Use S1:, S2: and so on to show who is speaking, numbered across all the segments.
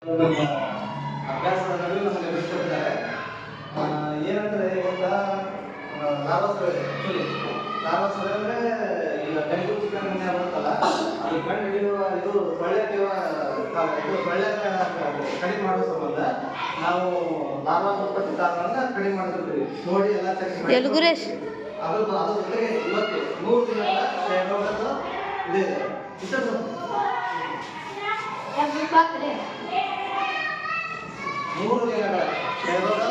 S1: ನಮ್ಮ ಅಭ್ಯಾಸದ ನಡುವೆ ನಮಗೆ ಬಿಟ್ಟಿರ್ತಾರೆ. ಏನಂದರೆ ಇವಾಗ ಲಾಭಸ್ಥಳ ಅಂದರೆ ಈಗ ಬೆಂಗಳೂರು ಚಿಕನ್ ಬರುತ್ತಲ್ಲ, ಅದು ಕಂಡು ಹಿಡಿಯುವ ಇದು ಕಡಿಮೆ ಮಾಡೋ ಸಂಬಂಧ ನಾವು ಲಾಭ ಉತ್ಪತ್ತಿ ಕಾರಣವನ್ನು ಕಡಿಮೆ ಮಾಡ್ತಿರ್ತೀವಿ. ನೋಡಿ ಎಲ್ಲ ಚೆಕ್ ಮಾಡಿ ಅದ್ರ ಜೊತೆಗೆ ಇವತ್ತು 3 ದಿನಗಳ ಕ್ಷಯರೋಗದ ಇದೆ. 3 ದಿನಗಳ ಕ್ಷಯರೋಗ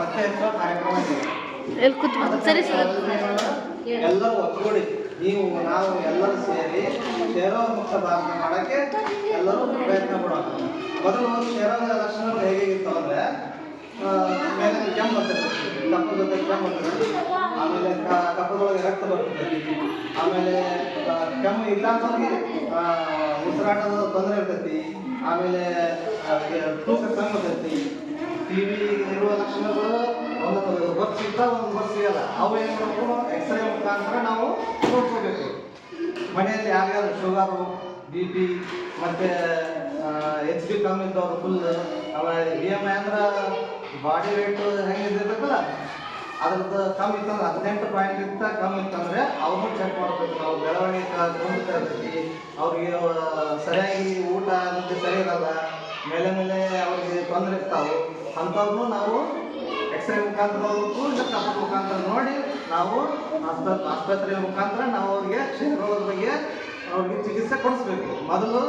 S1: ಮತ್ತೆ ಹೆಚ್ಚುವ ಕಾರ್ಯಕ್ರಮ ಇದೆ. ಎಲ್ಲರೂ ಒಗ್ಗೂಡಿ ನಾವು ಎಲ್ಲರೂ ಸೇರಿ ಕ್ಷಯರೋಗ ಮುಕ್ತ ಭಾರತ ಮಾಡೋಕ್ಕೆ ಎಲ್ಲರೂ ಪ್ರಯತ್ನ ಪಡೋಣ. ಮೊದಲು ಕ್ಷಯರೋಗದ ಲಕ್ಷಣಗಳು ಹೇಗಿತ್ತು ಅಂದರೆ, ಮೇಲೆ ಕೆಮ್ಮು ಬರ್ತಿರ್ತೈತಿ, ಕಪ್ಪದ ಜೊತೆ ಕೆಮ್ಮು ಬರ್ತೈತಿ, ಆಮೇಲೆ ಕಪ್ಪದೊಳಗೆ ರಕ್ತ ಬರ್ತೈತಿ, ಆಮೇಲೆ ಕೆಮ್ಮು ಇಲ್ಲ ಅಂತಂದ್ರೆ ಉಸಿರಾಟದ ತೊಂದರೆ ಇರ್ತೈತಿ, ಆಮೇಲೆ ತೂಕ ಕಮ್ಮಿ ಬರ್ತೈತಿ. ಟಿ.ಬಿ ಇರುವ ಲಕ್ಷಣಗಳು ಒಂದೊಂದು ವರ್ಷ ಸಿಗ್ತಾವೆ, ಒಂದೊಂದು ವರ್ಷ ಸಿಗಲ್ಲ. ಅವು ಏನು ಮಾಡಬೇಕು, ಎಕ್ಸ್ರೇ ಮುಖಾಂತರ ನಾವು ನೋಡ್ಕೋಬೇಕು. ಮನೆಯಲ್ಲಿ ಯಾರ್ಯಾರು ಶುಗರು, BP ಮತ್ತು HB ಕಮ್ಮಿ ಇದ್ದವರು ಫುಲ್, ಆಮೇಲೆ BMI ಅಂದ್ರೆ ಬಾಡಿ ವೇಟ್ ಹೆಂಗಿರ್ಬೇಕಲ್ಲ ಅದ್ರದ್ದು ಕಮ್ಮಿ ಇತ್ತಂದ್ರೆ 18 ಪಾಯಿಂಟ್ ಕಮ್ಮಿ ಇತ್ತಂದರೆ ಅವ್ರನ್ನೂ ಚೆಕ್ ಮಾಡಬೇಕು. ನಾವು ಬೆಳವಣಿಗೆ ಕುಂದುತ್ತಾ ಇರ್ತೈತಿ, ಅವ್ರಿಗೆ ಸರಿಯಾಗಿ ಊಟ ಮತ್ತು ಸರಿ ಇರಲ್ಲ, ಮೇಲೆ ಅವ್ರಿಗೆ ತೊಂದರೆ ಇರ್ತಾವೆ. ಅಂಥವ್ರನ್ನೂ ನಾವು ಎಕ್ಸ್ರೇ ಮುಖಾಂತರ ಹೋಗ್ಬೇಕು, ಇಲ್ಲ ಕಪ್ಪದ ಮುಖಾಂತರ ನೋಡಿ ನಾವು ಆಸ್ಪತ್ರೆಯ ಮುಖಾಂತರ ನಾವು ಅವ್ರಿಗೆ ಕ್ಷಯರೋಗದ ಬಗ್ಗೆ ಅವ್ರಿಗೆ ಚಿಕಿತ್ಸೆ ಕೊಡಿಸ್ಬೇಕು. ಮೊದಲು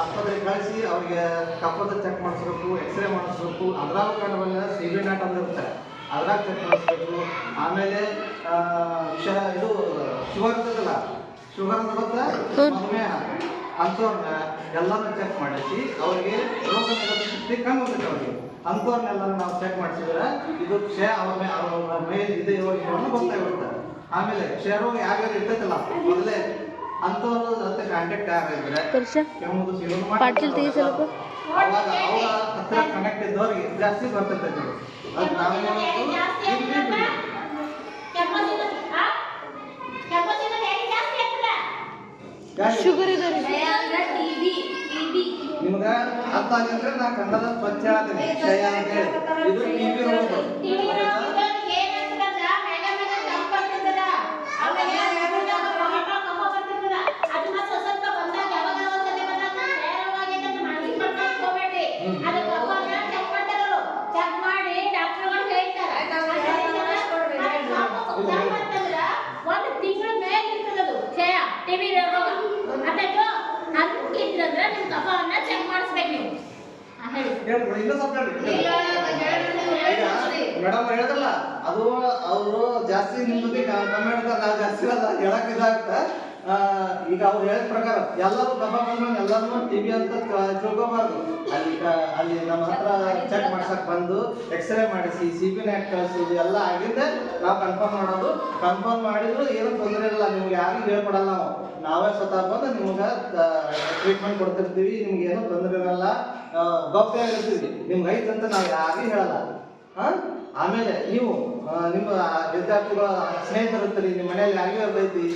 S1: ಆಸ್ಪತ್ರೆಗೆ ಕಳಿಸಿ ಅವ್ರಿಗೆ ಕಪ್ಪದ ಚೆಕ್ ಮಾಡಿಸ್ಬೇಕು, ಎಕ್ಸ್ರೇ ಮಾಡಿಸ್ಬೇಕು. ಅದ್ರಾಗ ಕಂಡು ಬಂದ CB ನಾಟ್ ಅಂತ ಇರ್ತಾರೆ, ಅದ್ರಾಗ ಚೆಕ್ ಮಾಡಿಸ್ಬೇಕು. ಆಮೇಲೆ ಇದು ಶುಗರ್ ಇರ್ತದಲ್ಲ, ಶುಗರ್ ಮತ್ತೆ ಮಧುಮೇಹ ಅಂಥವ್ರನ್ನ ಎಲ್ಲರೂ ಚೆಕ್ ಮಾಡಿಸಿ ಅವ್ರಿಗೆ ರೋಗ ನಿರೋಧಕ ಶಕ್ತಿ ಕಮ್ಮಿ ಹೋಗುತ್ತೆ. ಅವ್ರಿಗೆ ಅಂಥವ್ರನ್ನೆಲ್ಲರೂ ನಾವು ಚೆಕ್ ಮಾಡಿಸಿದ್ರೆ ಇದು ಕ್ಷಯ ಅವ್ರ ಮೇಲೆ ಇದೆ ಯೋಗವನ್ನು ಗೊತ್ತಾಗಿರುತ್ತೆ. ಆಮೇಲೆ ಕ್ಷಯರೋಗ ಯಾರ್ಯಾರು ಇರ್ತೈತಲ್ಲ ಮೊದಲೇ ಅಂಥವ್ರ ಜೊತೆ ಕಾಂಟ್ಯಾಕ್ಟ್ ಯಾರಿದ್ರೆ ಕೆಮ್ಮುದು ಸಿಗೋದು ಅವಾಗ ಅವ್ರ ಹತ್ರ ಕನೆಕ್ಟ್ ಇದ್ದವ್ರಿಗೆ ಜಾಸ್ತಿ ಬರ್ತೈತೆ. ಅದು ನಾವು
S2: ಶುಗರ್ ಇದೆ
S1: ನಿಮ್ಗೆ ಅರ್ಥ ಆಗಿದ್ರೆ ನಾ ಕನ್ನಡ ಸ್ವಚ್ಛ ಹೇಳ್ತೀನಿ. ಕ್ಷಯ ಅಂತ ಹೇಳಿ ಇದು TB ರೋಗ. ಮೇಡಮ್ ಹೇಳಿದ್ರಲ್ಲ, ಅದು ಅವರು ಜಾಸ್ತಿ ನಿಮ್ಮ ಜೊತೆ ಕಮ್ಮಿ ನಾವು ಜಾಸ್ತಿ ಅಲ್ಲ ಹೇಳಕ್ ಇದಾಗುತ್ತೆ. ಈಗ ಅವ್ರು ಹೇಳಿದ ಪ್ರಕಾರ ಎಲ್ಲರೂ ದಬ್ಬ ಬಂದ್ಮೇಲೆ ಎಲ್ಲರೂ TB ಅಂತ ತಿಳ್ಕೊಬಾರ್ದು. ಅಲ್ಲಿ ನಮ್ಮ ಹತ್ರ ಚೆಕ್ ಮಾಡ್ಸಕ್ ಬಂದು ಎಕ್ಸ್ರೇ ಮಾಡಿಸಿ CB ನಾಟ್ ಕಳಿಸೋದು ಎಲ್ಲ ಆಗಿದ್ದೆ ನಾವು ಕನ್ಫರ್ಮ್ ಮಾಡೋದು. ಕನ್ಫರ್ಮ್ ಮಾಡಿದ್ರು ಏನೂ ತೊಂದರೆ ಇರಲ್ಲ, ನಿಮ್ಗೆ ಯಾರಿಗೂ ಹೇಳ್ಕೊಡಲ್ಲ. ನಾವೇ ಸ್ವತಃ ಬಂದು ನಿಮ್ಗೆ ಟ್ರೀಟ್ಮೆಂಟ್ ಕೊಡ್ತಿರ್ತೀವಿ, ನಿಮ್ಗೆ ಏನೂ ತೊಂದರೆ ಇರಲ್ಲ, ಗೌಪ್ಯವಾಗಿರ್ತೀವಿ. ನಿಮ್ಗೆ ಐತೆ ಅಂತ ನಾವು ಯಾರಿಗೂ ಹೇಳಲ್ಲ. ಆಮೇಲೆ ನೀವು ನಿಮ್ಮ ವಿದ್ಯಾರ್ಥಿಗಳ ಸ್ನೇಹಿತರು ಇರ್ತೀರಿ, ನಿಮ್ಮ ಮನೆಯಲ್ಲಿ ಯಾರಿಗೂ ಇರ್ತೈತಿ,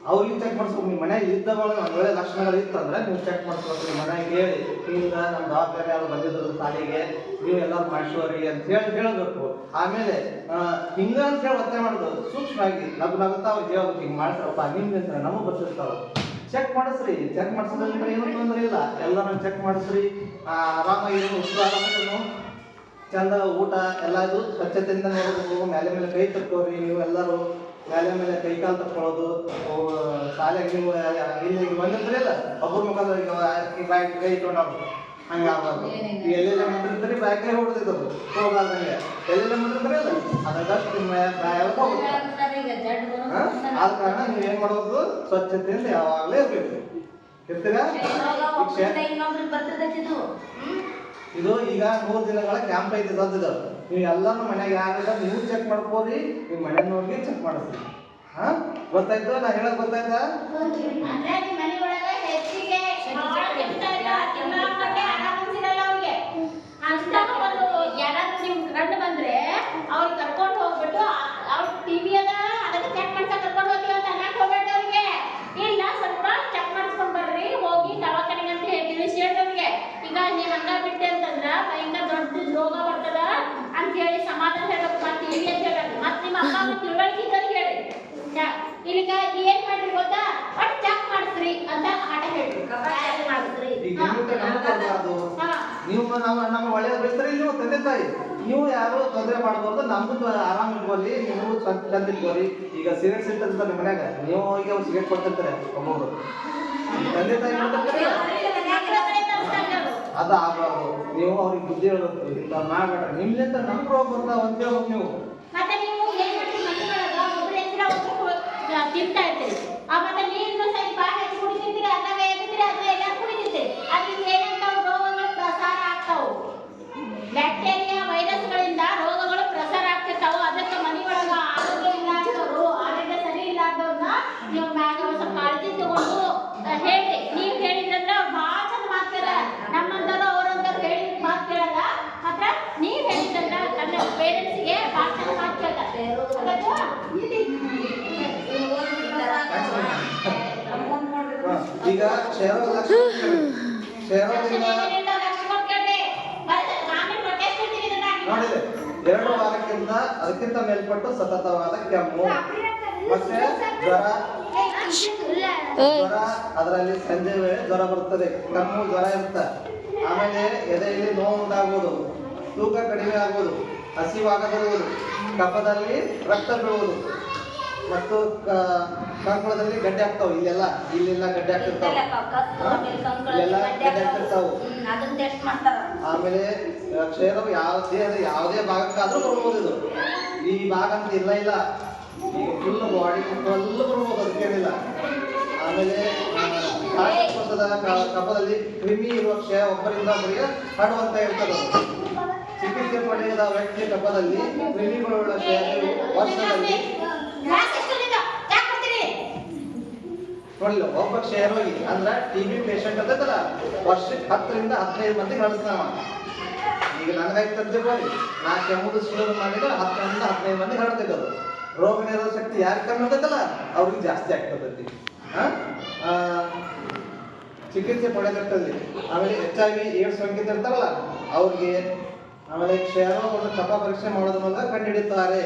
S1: ಅವ್ರಿಗೆ ಚೆಕ್ ಮಾಡಿಸ್ಬೇಕು. ನಿಮ್ಮ ಮನೆಗೆ ಇದ್ದವಾಗ ಒಂದು ಒಳ್ಳೆ ಲಕ್ಷಣಗಳು ಇತ್ತಂದ್ರೆ ನೀವು ಚೆಕ್ ಮಾಡಿಸ್ಬೇಕು. ನಿಮ್ಮ ಮನೆಗೆ ಹೇಳಿ ಹಿಂಗ ನಮ್ಮ ದವಾಖಾನೆ ಯಾರು ಬಂದಿದ್ರು ಶಾಲೆಗೆ, ನೀವು ಎಲ್ಲರೂ ಮಾಡಿಸೋರಿ ಅಂತ ಹೇಳಬೇಕು. ಆಮೇಲೆ ಹಿಂಗ ಅಂತ ಹೇಳಿ ಒತ್ತಾಯ ಮಾಡೋದು, ಸೂಕ್ಷ್ಮವಾಗಿ ನಗುತ್ತಾ ಅವ್ರಿಗೆ ಹೇಳ್ಬೇಕು, ಹಿಂಗೆ ಮಾಡ್ತಾರಪ್ಪ ನಿಮ್ಗೆ ನಮಗೆ ಬರ್ತಿರ್ತಾವೆ, ಚೆಕ್ ಮಾಡಿಸ್ರಿ. ಚೆಕ್ ಮಾಡಿಸೋದ್ರಿಂದ ಏನೂ ತೊಂದರೆ ಇಲ್ಲ, ಎಲ್ಲರೂ ಚೆಕ್ ಮಾಡಿಸ್ರಿ. ಆರಾಮಾಗಿ ಆರಾಮಾಗಿ ಚಂದ ಊಟ ಎಲ್ಲ ಇದು ಸ್ವಚ್ಛತೆಯಿಂದ ನೋಡಬೇಕು. ಮೇಲೆ ಕೈ ತಕ್ಕೋರಿ, ನೀವು ಎಲ್ಲರೂ ಮೇಲೆ ಕೈ ಕಾಲು ತಕ್ಕೊಳ್ಳೋದು. ಶಾಲೆಗೆ ನೀವು ಇಲ್ಲಿ ಬಂದಿರ್ತೀರಿಲ್ಲ ಒಬ್ಬರ ಮುಖಾಂತರ ಕೈ ಇಟ್ಕೊಂಡು ಹಂಗೆ ಆಗ್ಬಾರ್ದು. ಎಲ್ಲೆಲ್ಲ ಮಾಡಿರ್ತೀರಿ ಬ್ಯಾಗ್ರೆ ಹೊಡೆದಿದ್ದು ಹೋಗ್ಬಾರ್ದಂಗೆ, ಎಲ್ಲೆಲ್ಲ ಮಾಡಿರ್ತೀರಿ ಅಲ್ಲ ಅದಷ್ಟು ನಿಮ್ಮ ಬ್ಯಾಗ್ ಹೋಗುತ್ತೆ. ಆದ ಕಾರಣ ನೀವು ಏನು ಮಾಡಬೇಕು, ಸ್ವಚ್ಛತೆಯಿಂದ ಯಾವಾಗಲೇ ಇರಬೇಕು. ಇರ್ತೀರಾ? ಇದು ಈಗ 3 ದಿನಗಳ ಕ್ಯಾಂಪ್ ಐತಿ ದೊಡ್ಡದು. ನೀವು ಎಲ್ಲರೂ ಮನೆಗೆ ಯಾರಿಲ್ಲ ನೀವು ಚೆಕ್ ಮಾಡ್ಕೋರಿ, ನಿಮ್ಮ ಮನೆಯವ್ರಿಗೆ ಚೆಕ್ ಮಾಡಿಸ್ರಿ. ಗೊತ್ತಾಯ್ತು? ನಾ ಹೇಳೋದು ಗೊತ್ತಾಯ್ತಾ?
S2: ಕಂಡು ಬಂದ್ರೆ ಅವ್ರಿಗೆ ಕರ್ಕೊಂಡು ಹೋಗ್ಬಿಟ್ಟು ಅವ್ರ TB ಅದ ಅದಕ್ಕೆ ಚೆಕ್ ಮಾಡ್ಸಕ್ ಕರ್ಕೊಂಡು ಹೋಗ್ತೀವಿ ಅಂತ ಅನ್ನಕ್ ಹೋಗ್ಬೇಡ್ರಿ. ಅವ್ರಿಗೆ ಇಲ್ಲ ಸ್ವಲ್ಪ ಚೆಕ್ ಮಾಡಿಸ್ಕೊಂಡ್ ಬರ್ರಿ, ಹೋಗಿ ದವಾಖಾನೆಗೆ ಅಂತ ಹೇಳ್ತೀವಿ. ಈಗ ಹಂಗ ಬಿಟ್ಟೆ ಅಂತಂದ್ರ ಭಯಂಕರ ದೊಡ್ಡ ರೋಗ ಬರ್ತದ ಅಂತ ಹೇಳಿ ಸಮಾಧಾನ ಹೇಳ್ಬೇಕು. ಮತ್ತೆ ಟಿವಿ ಅಂತ ಹೇಳ್ಬೇಕು. ಮತ್ತೆ ನಿಮ್ಮ ಅಪ್ಪ ಅಮ್ಮ ತಿಳುವಳಿಕೆ ಇದ್ದವ್ರಿಗೆ ಹೇಳಿ. ಇಲ್ಲಿಗ ಏನ್ ಮಾಡ್ರಿ ಗೊತ್ತಾ, ಒಟ್ಟು ಚೆಕ್ ಮಾಡಿಸ್ರಿ ಅಂತ ಆಟ ಹೇಳ್ರಿ. ಮಾಡಿಸ್ರಿ
S1: ನೀವು ನಮ್ಮ ಒಳ್ಳೆಯ ಬೆಳೆಸ್ರಿ. ನೀವು ತಂದೆ ತಾಯಿ ನೀವು ಯಾರು ತೊಂದರೆ ಮಾಡಬಾರ್ದು. ನಮ್ದು ಆರಾಮ್ ಇಟ್ಕೊಳ್ಳಿ, ನೀವು ಚಂದ ಇಟ್ಕೊಳ್ಳಿ. ಈಗ ಸಿಗರೇಟ್ ಸಿಗ್ತಂತ ನಿಮ್ಮ ಮನ್ಯಾಗ ನೀವು ಹೋಗಿ ಅವ್ರು ಸಿಗರೇಟ್ ಕೊಡ್ತಿರ್ತಾರೆ ಒಬ್ಬೊಬ್ರು. ತಂದೆ ತಾಯಿ ಮಾಡ್ತಿರ್ತಾರೆ ಅದು ಆಗಬಾರ್ದು. ನೀವು ಅವ್ರಿಗೆ ಬುದ್ಧಿ ಹೇಳ್ಬೇಕು, ಇಂಥ ಮಾಡ್ಬೇಡ್ರಿ. ನಿಮ್ಲಿಂದ ನಮ್ಗೆ ರೋಗ ಬರ್ತಾವ ಅಂತ ಹೇಳ್ಬೇಕು ನೀವು.
S2: ಮತ್ತೆ ನೀವು ಏನ್ ಮಾಡ್ತೀರಿ, ಮನೆಯೊಳಗ ಒಬ್ಬರ ಹೆಸರ ಒಬ್ಬರು ತಿಂತಾ ಇರ್ತೀರಿ. ಮತ್ತೆ ನೀರು ಸರಿ ಬಾಳ ಹೆಚ್ಚು ಕುಡಿತಿರ್ತೀರಿ, ಅದಾಗ ಎದ್ದಿರ್ತೀರಿ, ಅದನ್ನ ಎಲ್ಲಾರು ಕುಡಿತಿರ್ತೀರಿ. ಅದ್ರಿಂದ ಏನಂತಾವು ರೋಗಗಳು ಪ್ರಸಾರ ಆಗ್ತಾವು. ಬ್ಯಾಕ್ಟೀರಿಯಾ ವೈರಸ್ಗಳಿಂದ ರೋಗಗಳು ಪ್ರಸಾರ ಆಗ್ತಿರ್ತಾವು. ಅದಕ್ಕೆ ಮನೆಯೊಳಗ ಆರೋಗ್ಯ ಇಲ್ಲಾರ್ದವ್ರು, ಆರೋಗ್ಯ ಸರಿ ಇಲ್ಲಾರ್ದವ್ರನ್ನ ನೀವು ಮ್ಯಾಗ ಸ್ವಲ್ಪ ಕಾಳಜಿ ತಗೊಂಡು ಹೇಳಿ. ನೀವು ಹೇಳಿದ್ರಂದ್ರೆ ಅವ್ರು ಭಾಳ ಚಂದ ಮಾತು ಕೇಳ. ನಮ್ಮಂತವ್ರು ಅವ್ರಂತವ್ರು ಹೇಳಿದ ಮಾತು ಕೇಳಲ್ಲ. ಮಾತ್ರ ನೀವು ಹೇಳಿದ್ರಂದ್ರೆ ತನ್ನ ಪೇರೆಂಟ್ಸಿಗೆ ಭಾಳ ಚಂದ ಮಾತು ಕೇಳ್ತಾರೆ.
S1: ಈಗ ಕ್ಷಯರೋಗ ನೋಡಿದೆ 2 ವಾರಕ್ಕಿಂತ ಅದಕ್ಕಿಂತ ಮೇಲ್ಪಟ್ಟು ಸತತವಾದ ಕೆಮ್ಮು ಮತ್ತೆ ಜ್ವರ, ಅದರಲ್ಲಿ ಸಂಜೆ ವೇಳೆ ಜ್ವರ ಬರ್ತದೆ, ಕೆಮ್ಮು ಜ್ವರ ಇರುತ್ತೆ. ಆಮೇಲೆ ಎದೆಯಲ್ಲಿ ನೋವು ಉಂಟಾಗುವುದು, ತೂಕ ಕಡಿಮೆ ಆಗುವುದು, ಹಸಿವಾಗದಿರುವುದು, ಕಫದಲ್ಲಿ ರಕ್ತ ಬೀಳುವುದು ಮತ್ತು ಕಂಕಳದಲ್ಲಿ ಗಡ್ಡೆ ಆಗ್ತಾವ. ಇಲ್ಲೆಲ್ಲ ಗಡ್ಡೆ ಆಗ್ತಿರ್ತಾವ. ಆಮೇಲೆ ಕ್ಷಯರೋಗ ಯಾವುದೇ ಭಾಗಕ್ಕಾದ್ರೂ ಬರ್ಬೋದು. ಇದು ಈ ಭಾಗ ಅಂತ ಇಲ್ಲ ಈಗ ಫುಲ್ ಬಾಡಿ ಫುಲ್ ಬರ್ಬೋದು, ಅದಕ್ಕೇನಿಲ್ಲ. ಆಮೇಲೆ ಕಫದಲ್ಲಿ ಕ್ರಿಮಿ ಇರುವ ಕ್ಷಯ ಒಬ್ಬರಿಂದ ಒಬ್ಬರಿಗೆ ಹರಡುವಂತ ಇರ್ತದೆ. ಚಿಕಿತ್ಸೆ ಪಡೆಯದ ವ್ಯಕ್ತಿ ಕಫದಲ್ಲಿ ಕ್ರಿಮಿಗಳುಳ್ಳ ಕ್ಷಯವು ವರ್ಷದಲ್ಲಿ ನೋಡಿ, ಒಬ್ಬ ಕ್ಷಯರೋಗಿ ಅಂದ್ರೆ ಟಿಬಿ ಪೇಷಂಟ್ ಅಂತಲ್ಲ, ವರ್ಷಕ್ಕೆ 10 ರಿಂದ 15 ಮಂದಿ ಹರಡಿಸ್ತಾವ. ಈಗ ನನಗಾಯ್ತಂತೆ ಬೋಲಿ, ನಾ ಕೆಮ್ಮುದು ಶುರು ಮಾಡಿದ್ರೆ 10 ರಿಂದ 15 ಮಂದಿ ಹರಡ್ತಿದ್ದದು. ರೋಗ ನಿರೋಧಕ ಶಕ್ತಿ ಯಾರು ಕಮ್ಮಿ ಆಗ್ತದಲ್ಲ ಅವ್ರಿಗೆ ಜಾಸ್ತಿ ಆಗ್ತದೆ. ಚಿಕಿತ್ಸೆ ಪಡೆದಲ್ಲಿ ಆಮೇಲೆ HIV ಏಡ್ಸ್ ಸೋಂಕಿತ ಇರ್ತಾರಲ್ಲ ಅವ್ರಿಗೆ, ಆಮೇಲೆ ಕ್ಷಯರೋಗವನ್ನು ಕಫ ಪರೀಕ್ಷೆ ಮಾಡೋದ್ರ ಮೂಲಕ ಕಂಡುಹಿಡಿಯುತ್ತಾರೆ.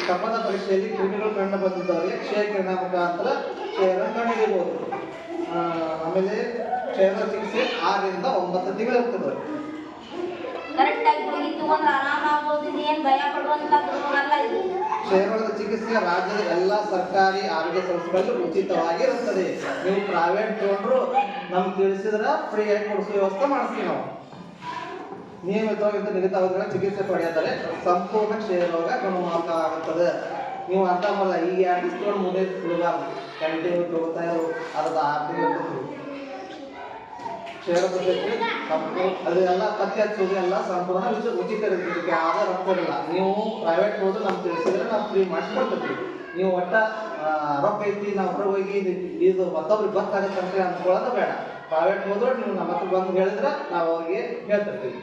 S1: ಕಫದ ಪರೀಕ್ಷೆಯಲ್ಲಿ ಕ್ರಿಮಿಗಳು ಕಂಡು ಬಂದಿದ್ದವರಿಗೆ ಕ್ಷಯ ಕಿರಣ ಮುಖಾಂತರ ಕ್ಷಯರೋಗ ಕಂಡುಹಿಡಿಯಬಹುದು. ಆಮೇಲೆ ಕ್ಷಯರೋಗ ಚಿಕಿತ್ಸೆ 6 ರಿಂದ 9 ತಿಂಗಳು ಇರ್ತದೆ. ಕ್ಷಯರೋಗದ ಚಿಕಿತ್ಸೆ ರಾಜ್ಯದ ಎಲ್ಲ ಸರ್ಕಾರಿ ಆರೋಗ್ಯ ಸಂಸ್ಥೆಗಳಲ್ಲಿ ಉಚಿತವಾಗಿ ಇರುತ್ತದೆ. ನೀವು ಪ್ರೈವೇಟ್ ತಗೊಂಡ್ರು ನಮ್ಗೆ ತಿಳಿಸಿದ್ರೆ ಫ್ರೀ ಆಗಿ ಕೊಡಿಸೋ ವ್ಯವಸ್ಥೆ ಮಾಡಿಸ್ತೀವಿ ನಾವು. ನಿಯಮಿತವಾಗಿ ನಿಗದಿತ ಅವಧಿಗಳ ಚಿಕಿತ್ಸೆ ಪಡೆಯುತ್ತಾರೆ. ಸಂಪೂರ್ಣ ಕ್ಷಯರೋಗ ಗುಣಮುಖವಾಗುತ್ತದೆ. ನೀವು ಅರ್ಥ ಮಾಡಲ್ಲ, ಈಗ 2 ದಿವಸ ತಗೊಂಡು 3 ದಿವಸ ಬಿಡಬಾರ್ದು, ಕಂಟಿನ್ಯೂ ತಗೋತಾ ಇರೋ ಅರ್ಧ 6 ತಿಂಗಳು ಕ್ಷಯರೋಗ ಅದೆಲ್ಲ ಪತ್ತೆ ಹಚ್ಚೋದು ಎಲ್ಲ ಸಂಪೂರ್ಣ ಉಚಿತ ಇರುತ್ತೆ. ಯಾವುದೇ ರೊಕ್ಕ ಇರಲ್ಲ. ನೀವು ಪ್ರೈವೇಟ್ ಹೋದ್ರೆ ನಮ್ಗೆ ತಿಳಿಸಿದ್ರೆ ನಾವು ಫ್ರೀ ಮಾಡಿಸ್ಕೊಡ್ತೀವಿ. ನೀವು ಒಟ್ಟ ರೊಕ್ಕ ಐತಿ ನಾವು ಹೊರಗೆ ಹೋಗಿ ಇದು ಮತ್ತೊಬ್ರಿಗೆ ಗೊತ್ತಾಗುತ್ತೆ ಅಂತ ಅಂದ್ಕೊಳ್ಳೋದು ಬೇಡ. ಪ್ರೈವೇಟ್ ಹೋದ್ರೆ ನೀವು ನಮ್ಮ ಹತ್ರ ಬಂದು ಹೇಳಿದ್ರೆ ನಾವು ಅವ್ರಿಗೆ ಹೇಳ್ತಿರ್ತೀವಿ.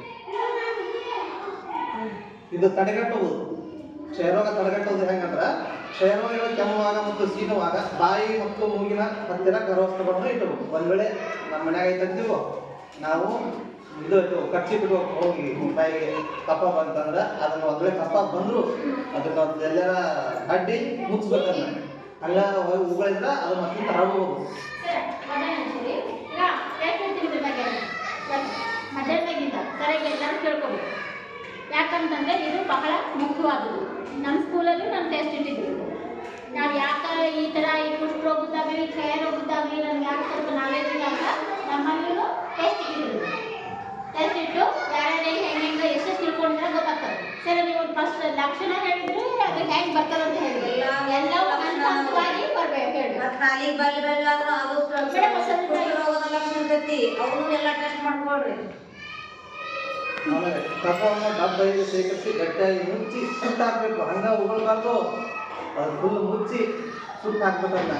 S1: ಇದು ತಡೆಗಟ್ಟುವುದು, ಕ್ಷಯರೋಗ ತಡೆಗಟ್ಟುವುದು ಹೆಂಗಂದ್ರೆ, ಕ್ಷಯರೋಗಿಗಳು ಕೆಮ್ಮುವಾಗ ಮತ್ತು ಸೀನುವಾಗ ಬಾಯಿ ಮತ್ತು ಮೂಗಿನ ಹತ್ತಿರ ಕರವಸ್ತುಗಳನ್ನು ಇಟ್ಟಬೇಕು. ಒಂದ್ ವೇಳೆ ನಮ್ಮ ಮನ್ಯಾಗ ಐತಂತೀವೋ ನಾವು ಇದು ಕಚ್ಚಿ ಬಿಡ್ಬೇಕು. ಹೋಗಿ ಬಾಯಿಗೆ ಕಫ ಬಂತಂದ್ರೆ ಅದನ್ನ ಒಂದ್ ವೇಳೆ ಕಫ ಬಂದ್ರು ಅದನ್ನ ಎಲ್ಲರ ಅಡ್ಡಿ ಮುಚ್ಚಬೇಕನ್ನ. ಹಂಗ ಉಗಳಿದ್ರೆ ಅದು ಮತ್ತಿಂದ ಹರಡ್ಬೋದು.
S2: ಮಧ್ಯಾಹ್ನದಾಗಿಂದ ಸರಿಯಾಗಿ ಎಲ್ಲರೂ ಕೇಳ್ಕೊಬೇಕು. ಯಾಕಂತಂದ್ರೆ ಇದು ಬಹಳ ಮುಖ್ಯವಾದದ್ದು. ನಮ್ಮ ಸ್ಕೂಲಲ್ಲೂ ನಮ್ಮ ಟೆಸ್ಟ್ ಇಟ್ಟಿದ್ರು. ನಾವು ಯಾಕೆ ಈ ಥರ ಈ ಕುಷ್ಠರೋಗದಾಗಲಿ ಕ್ಷಯ ರೋಗದಾಗಲಿ ನಮ್ಗೆ ಯಾಕೆ ಸ್ವಲ್ಪ ನಾಲೆಜ್ ಇಲ್ಲ ಅಂತ ನಮ್ಮಲ್ಲೂ ಟೆಸ್ಟ್ ಇಟ್ಟಿದ್ರು. ಟೆಸ್ಟ್ ಇಟ್ಟು ಯಾರ್ಯಾರು ಹೆಂಗೆ ಎಷ್ಟೆಷ್ಟು ತಿಳ್ಕೊಂಡಿದ್ರೆ ಗೊತ್ತಾಗ್ತದೆ. ಸರಿ, ನೀವು ಫಸ್ಟ್ ಲಕ್ಷಣ ಹೇಳಿದ್ರು ಅದು ಹೆಂಗೆ ಬರ್ತದೆ ಅಂತ ಹೇಳಿದ್ರು. ಎಲ್ಲವೂ ಹಂತವಾಗಿ ಬರ್ಬೇಕು ಹೇಳಿ.
S3: ಅವನ್ನೆಲ್ಲ ಟೆಸ್ಟ್ ಮಾಡ್ಕೊಳ್ರಿ.
S1: ಆಮೇಲೆ ಕಫವನ್ನು ಡಬ್ಬೈದು ಶೇಖರಿಸಿ ಗಟ್ಟಿಯಾಗಿ ಮುಚ್ಚಿ ಸುಟ್ಟು ಹಾಕ್ಬೇಕು. ಹಂಗ ಉಗುಳ್ಬಾರ್ದು, ಅದು ಫುಲ್ ಮುಚ್ಚಿ ಸುಟ್ಟು ಹಾಕ್ಬೇಕನ್ನ.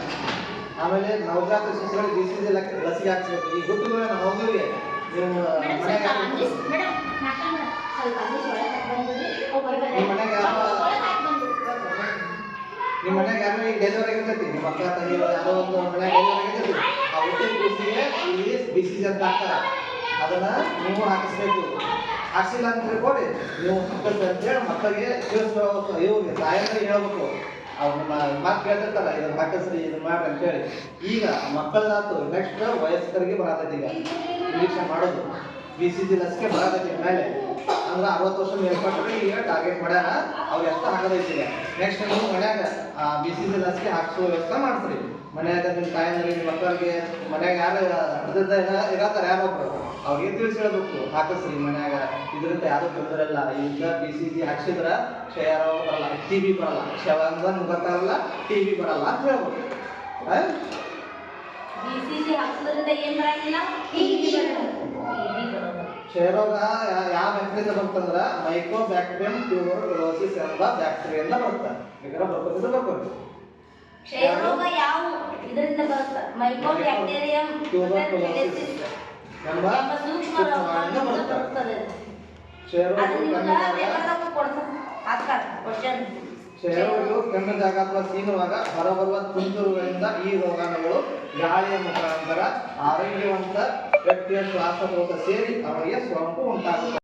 S1: ಆಮೇಲೆ ನವಜಾತ ಶಿಶುಗಳಿಗೆ BCG ಲಸಿಕೆ ಹಾಕ್ಸ್ಬೇಕು. ಈ ಗುಟ್ಟುಗಳು ನಾವು ಹೋಗಿವಿ ನಿಮ್ಮ ಮನೆಗೆ ಯಾರು ಈಗ ಡೆಲಿವರಿ ಆಗಿರ್ತೈತಿ, ನಿಮ್ಮ ಅಕ್ಕ ತಂಗಿ ಯಾರೋ ಒಂದು ಮನೆಯಾಗ ಡೆಲಿವರಿ ಆಗಿರ್ತೈತಿ. ಆ ಹುಟ್ಟಿದ ಕೂಸಿಗೆ ಇಲ್ಲಿ BCG ಅಂತ ಹಾಕ್ತಾರೆ. ಅದನ್ನ ನೀವು ಹಾಕಿಸ್ಬೇಕು. ಹಾಕ್ಸಿಲ್ಲ ಅಂತ ತಿಳ್ಕೊಡಿ ನೀವು ಹಾಕಿಸ್ ಅಂತೇಳಿ ಮಕ್ಕಳಿಗೆ ತಿಳಿಸ್ಬೇಕು. ಇವ್ರಿಗೆ ತಾಯಂದ್ರೆ ಹೇಳ್ಬೇಕು. ಅವ್ರು ಮಾತು ಕೇಳ್ತಿರ್ತಾರ ಇದನ್ನ ಹಾಕಿಸ್ರಿ ಇದನ್ನ ಮಾಡ್ರಿ ಅಂತೇಳಿ. ಈಗ ಮಕ್ಕಳದಾತು ನೆಕ್ಸ್ಟ್ ವಯಸ್ಕರಿಗೆ ಬರತೈತಿ. ಈಗ ಇಂಜೆಕ್ಷನ್ ಮಾಡೋದು BCG ಲಸಿಕೆ ಬರತೈತಿ ಮೇಲೆ ಅಂದ್ರೆ 60 ವರ್ಷ ಮೇಲ್ಪಟ್ಟರಿಗೆ ಈಗ ಟಾರ್ಗೆಟ್ ಮಾಡ್ಯಾರ. ಅವ್ರು ಎಷ್ಟು ಹಾಕೋದೈತಿ ಈಗ. ನೆಕ್ಸ್ಟ್ ನೀವು ಮನ್ಯಾಗ BCG ಲಸಿಕೆ ಹಾಕ್ಸೋ ವ್ಯವಸ್ಥೆ ಮಾಡ್ತೀರಿ. ಮನ್ಯಾಗ ನಿಮ್ಮ ತಾಯಂದ್ರಿಗೆ ನಿಮ್ಮ ಮಕ್ಕಳಿಗೆ ಮನ್ಯಾಗ ಯಾರು ಇರತ್ತಾರೆ ಯಾರೊಬ್ರು ಅವ್ರಿಗೆ ತಿಳಿಸಿ ಹೇಳ್ಬೇಕು ಹಾಕಿಸ್ರಿ ಮನ್ಯಾಗ ಇದರಿಂದ ಯಾರು ತೊಂದರೆ ಇಲ್ಲ. ಈಗ BCG ಹಾಕ್ಸಿದ್ರ ಕ್ಷಯ ರೋಗ ಬರಲ್ಲ, TB ಬರಲ್ಲ, ಕ್ಷಯವಂಗನ್ ಗೊತ್ತಾಗಲ್ಲ, TB ಬರಲ್ಲ ಅಂತ ಹೇಳ್ಬೇಕು.
S3: BCG ಹಾಕ್ಸೋದ್ರಿಂದ ಏನ್ ಬರಂಗಿಲ್ಲ? TB ಬರೋದು.
S1: ಕ್ಷಯರೋಗ ಯಾವ ಬ್ಯಾಕ್ಟೀರಿಯಿಂದ ಬರ್ತಂದ್ರ ಮೈಕೋಬ್ಯಾಕ್ಟೀರಿಯಂ ಟ್ಯೂಬರ್ಕ್ಯುಲೋಸಿಸ್ ಎಂಬ ಬ್ಯಾಕ್ಟೀರಿಯಿಂದ ಬರುತ್ತೆ. ಈಗ ಬರ್ಬೋದು.
S3: ಕ್ಷಯರೋಗ ಯಾವ ಇದರಿಂದ ಬರುತ್ತೆ? ಮೈಕೋಬ್ಯಾಕ್ಟೀರಿಯಂ ಟ್ಯೂಬರ್ಕ್ಯುಲೋಸಿಸ್
S1: ಎಂಬ
S3: ಸೂಕ್ಷ್ಮ ರೋಗದಿಂದ ಬರುತ್ತದೆ.
S1: ಕ್ಷಯರೋಗಗಳು ಕೆಮ್ಮು ಜಾಗ ಅಥವಾ ಸೀನುವಾಗ ಹೊರಬರುವ ತುಂತುರುಗಳಿಂದ ಈ ರೋಗಾಣುಗಳು ಗಾಳಿಯ ಮುಖಾಂತರ ಆರೋಗ್ಯವಂತ ವ್ಯಕ್ತಿಯ ಶ್ವಾಸಕೋಶ ಸೇರಿ ಅವರಿಗೆ ಸೋಂಕು ಉಂಟಾಗುತ್ತದೆ.